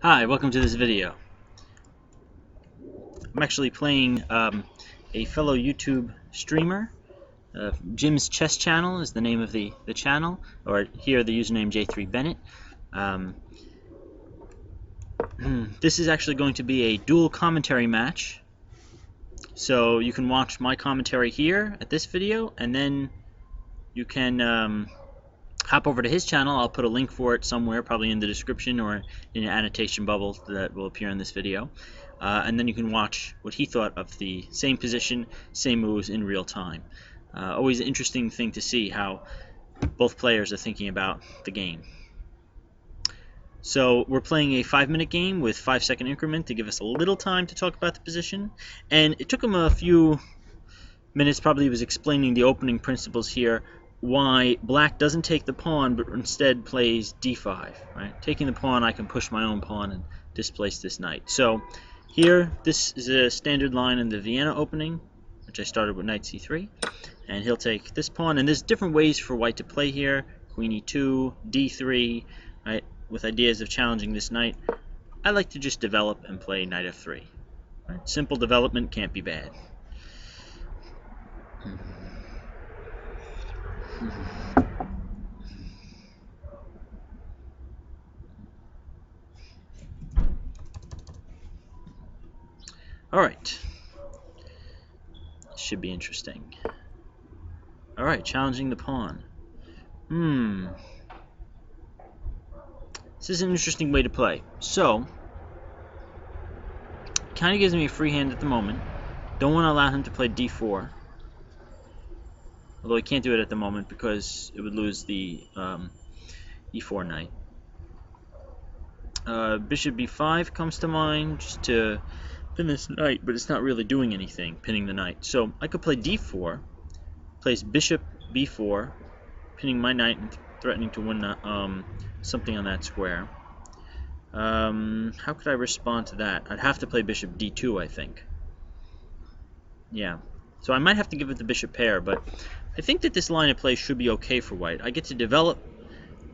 Hi, welcome to this video. I'm actually playing a fellow YouTube streamer. Jim's Chess Channel is the name of the channel, or here the username J3Bennett. This is actually going to be a dual commentary match. So you can watch my commentary here at this video, and then you can hop over to his channel. I'll put a link for it somewhere, probably in the description or in an annotation bubble that will appear in this video. And then you can watch what he thought of the same position, same moves in real time. Always an interesting thing to see how both players are thinking about the game. So we're playing a 5-minute game with 5-second increment to give us a little time to talk about the position. And it took him a few minutes, probably he was explaining the opening principles here, why black doesn't take the pawn but instead plays d5. Right? Taking the pawn, I can push my own pawn and displace this knight. So here, this is a standard line in the Vienna opening, which I started with knight c3, and he'll take this pawn. And there's different ways for white to play here: queen e2, d3, right? With ideas of challenging this knight. I like to just develop and play knight f3. Right? Simple development can't be bad. Alright. Should be interesting. Alright, challenging the pawn. This is an interesting way to play. So, kind of gives me a free hand at the moment. Don't want to allow him to play d4. Although he can't do it at the moment because it would lose the e4 knight. Bishop b5 comes to mind, just to pin this knight, but it's not really doing anything, pinning the knight. So I could play d4, place bishop b4, pinning my knight and threatening to win something on that square. How could I respond to that? I'd have to play bishop d2, I think. Yeah. So I might have to give it the bishop pair, but I think that this line of play should be okay for white. I get to develop.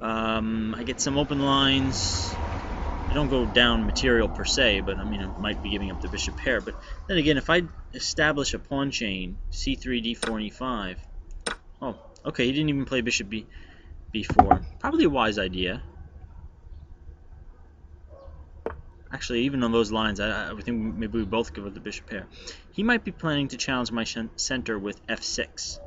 I get some open lines. I don't go down material per se, but I mean, I might be giving up the bishop pair. But then again, if I establish a pawn chain, c3, d4, and e5. Oh, okay, he didn't even play bishop b4. Probably a wise idea. Actually, even on those lines, I think maybe we both give up the bishop pair. He might be planning to challenge my center with f6.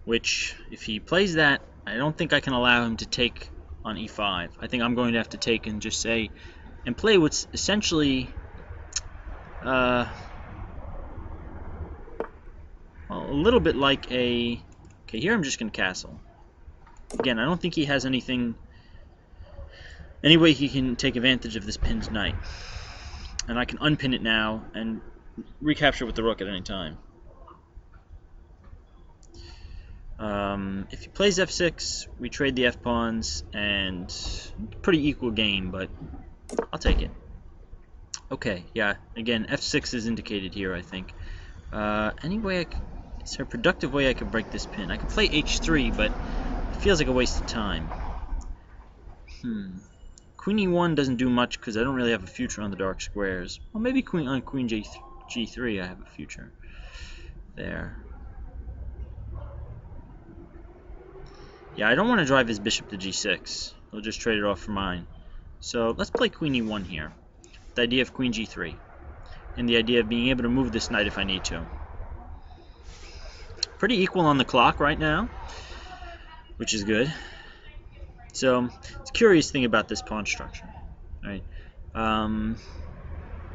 Which, if he plays that, I don't think I can allow him to take on e5. I think I'm going to have to take and just say, and play what's essentially, well, a little bit like a, okay, here I'm just going to castle. Again, I don't think he has anything, any way he can take advantage of this pinned knight. And I can unpin it now and recapture with the rook at any time. If he plays f6, we trade the f-pawns, and pretty equal game, but I'll take it. Okay, yeah, again, f6 is indicated here, I think. Any way is there a productive way I could break this pin? I could play h3, but it feels like a waste of time. Queen e1 doesn't do much because I don't really have a future on the dark squares. Well, maybe queen g3 I have a future there. Yeah, I don't want to drive his bishop to g6. He'll just trade it off for mine. So let's play queen e1 here. The idea of queen g3. And the idea of being able to move this knight if I need to. Pretty equal on the clock right now, which is good. So it's a curious thing about this pawn structure. Right?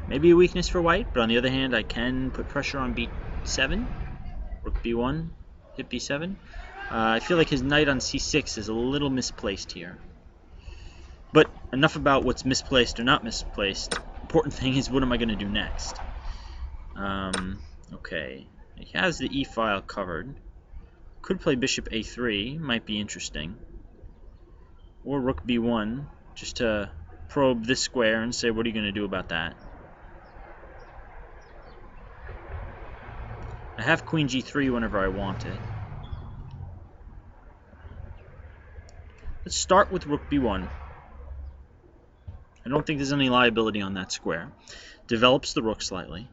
Maybe a weakness for white, but on the other hand, I can put pressure on b7. Rook b1, hit b7. I feel like his knight on c6 is a little misplaced here. But enough about what's misplaced or not misplaced. Important thing is, what am I going to do next? Okay, he has the e file covered. Could play bishop a3, might be interesting. Or rook b1, just to probe this square and say, what are you going to do about that? I have queen g3 whenever I want it. Let's start with rook b1. I don't think there's any liability on that square. Develops the rook slightly.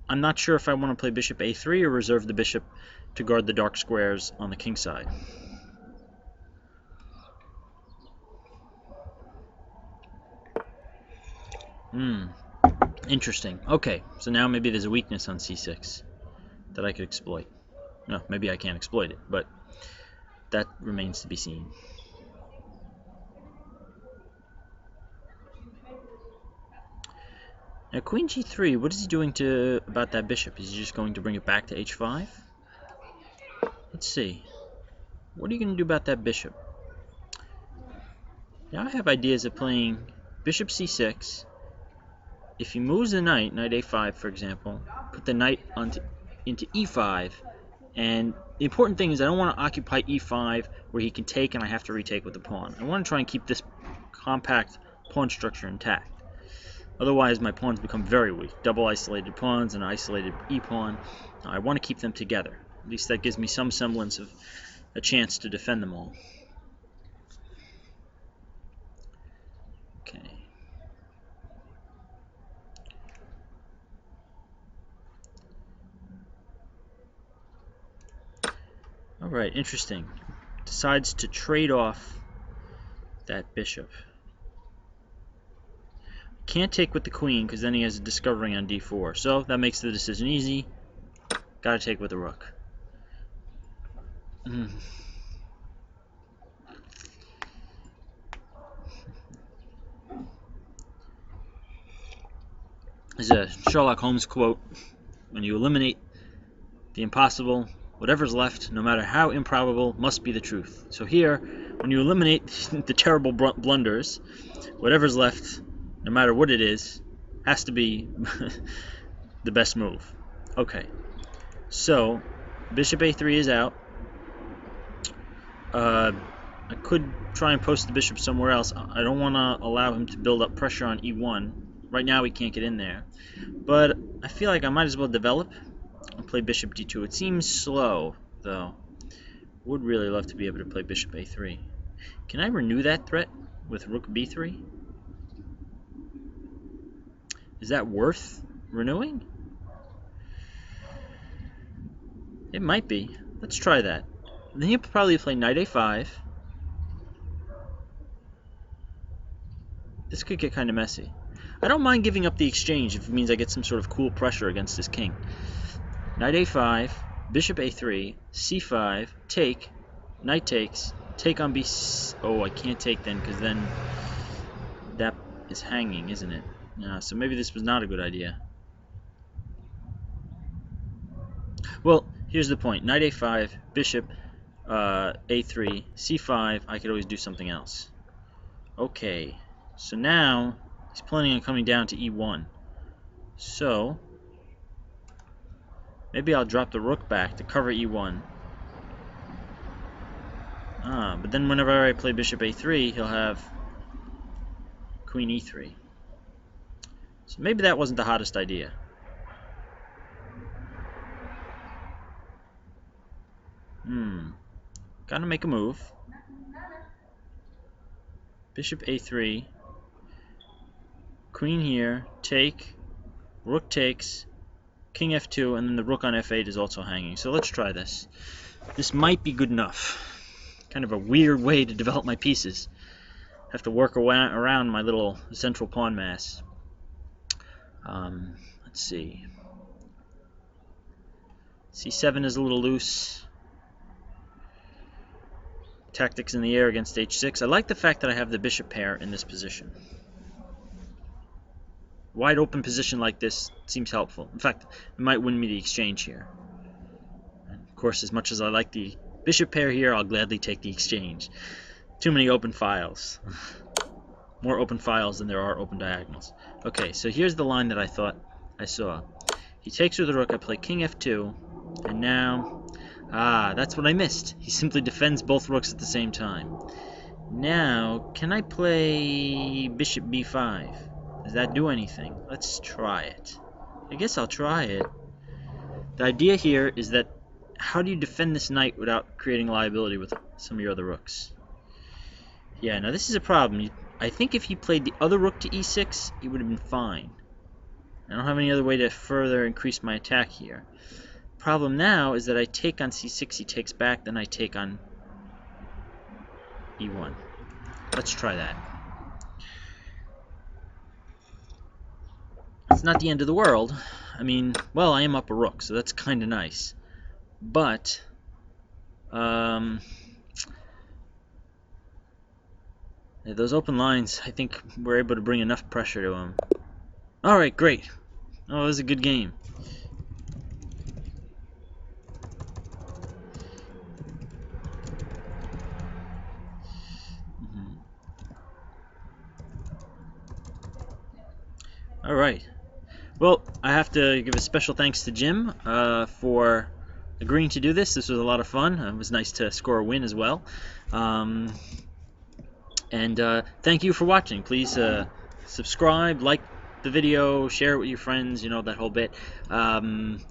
I'm not sure if I want to play bishop a3 or reserve the bishop to guard the dark squares on the king side. Interesting. Okay, so now maybe there's a weakness on c6 that I could exploit. No, maybe I can't exploit it, but that remains to be seen. Now queen g3, what is he doing about that bishop? Is he just going to bring it back to h5? Let's see. What are you going to do about that bishop? Now I have ideas of playing bishop c6. If he moves the knight, knight a5 for example, put the knight into e5, and the important thing is I don't want to occupy e5 where he can take and I have to retake with the pawn. I want to try and keep this compact pawn structure intact. Otherwise my pawns become very weak. Double isolated pawns and an isolated e-pawn. I want to keep them together. At least that gives me some semblance of a chance to defend them all. Okay. Alright, interesting. Decides to trade off that bishop. Can't take with the queen because then he has a discovering on d4. So that makes the decision easy. Gotta take with the rook. There's a Sherlock Holmes quote: when you eliminate the impossible, whatever's left, no matter how improbable, must be the truth. So here, when you eliminate the terrible blunders, whatever's left, no matter what it is, has to be the best move. Okay, so bishop a3 is out. I could try and post the bishop somewhere else. I don't want to allow him to build up pressure on e1. Right now he can't get in there. But I feel like I might as well develop and play bishop d2. It seems slow, though. Would really love to be able to play bishop a3. Can I renew that threat with rook b3? Is that worth renewing? It might be. Let's try that. Then he'll probably play knight a5. This could get kind of messy. I don't mind giving up the exchange if it means I get some sort of cool pressure against this king. Knight a5, bishop a3, c5, take, knight takes, take on b... Oh, I can't take then because then that is hanging, isn't it? So maybe this was not a good idea. Well, here's the point. Knight a5, bishop a3, c5, I could always do something else. Okay, so now he's planning on coming down to e1. So maybe I'll drop the rook back to cover e1. But then whenever I play bishop a3, he'll have queen e3. So maybe that wasn't the hottest idea. Gotta make a move. Bishop a3. Queen here. Take. Rook takes. King f2, and then the rook on f8 is also hanging. So let's try this. This might be good enough. Kind of a weird way to develop my pieces. Have to work around my little central pawn mass. Let's see. c7 is a little loose. Tactics in the air against h6. I like the fact that I have the bishop pair in this position. Wide open position like this seems helpful. In fact, it might win me the exchange here. And of course, as much as I like the bishop pair here, I'll gladly take the exchange. Too many open files. More open files than there are open diagonals. Okay, so here's the line that I thought I saw. He takes with the rook, I play king f2, and now... that's what I missed. He simply defends both rooks at the same time. Now, can I play bishop b5? Does that do anything? Let's try it. I guess I'll try it. The idea here is that how do you defend this knight without creating liability with some of your other rooks? Yeah, now this is a problem. I think if he played the other rook to e6, he would have been fine. I don't have any other way to further increase my attack here. Problem now is that I take on c6, he takes back, then I take on e1. Let's try that. It's not the end of the world. I mean, well, I am up a rook, so that's kind of nice. But, those open lines, I think we're able to bring enough pressure to him. Alright, great. Oh, it was a good game. Alright. Well, I have to give a special thanks to Jim for agreeing to do this. This was a lot of fun. It was nice to score a win as well. And thank you for watching. Please subscribe, like the video, share it with your friends, you know, that whole bit. And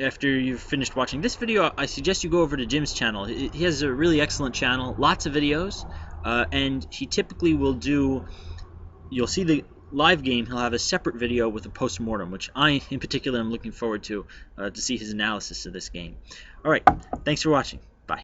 after you've finished watching this video, I suggest you go over to Jim's channel. He has a really excellent channel, lots of videos, and he typically will do, you'll see the live game, he'll have a separate video with a post-mortem, which I, in particular, am looking forward to see his analysis of this game. Alright, thanks for watching. Bye.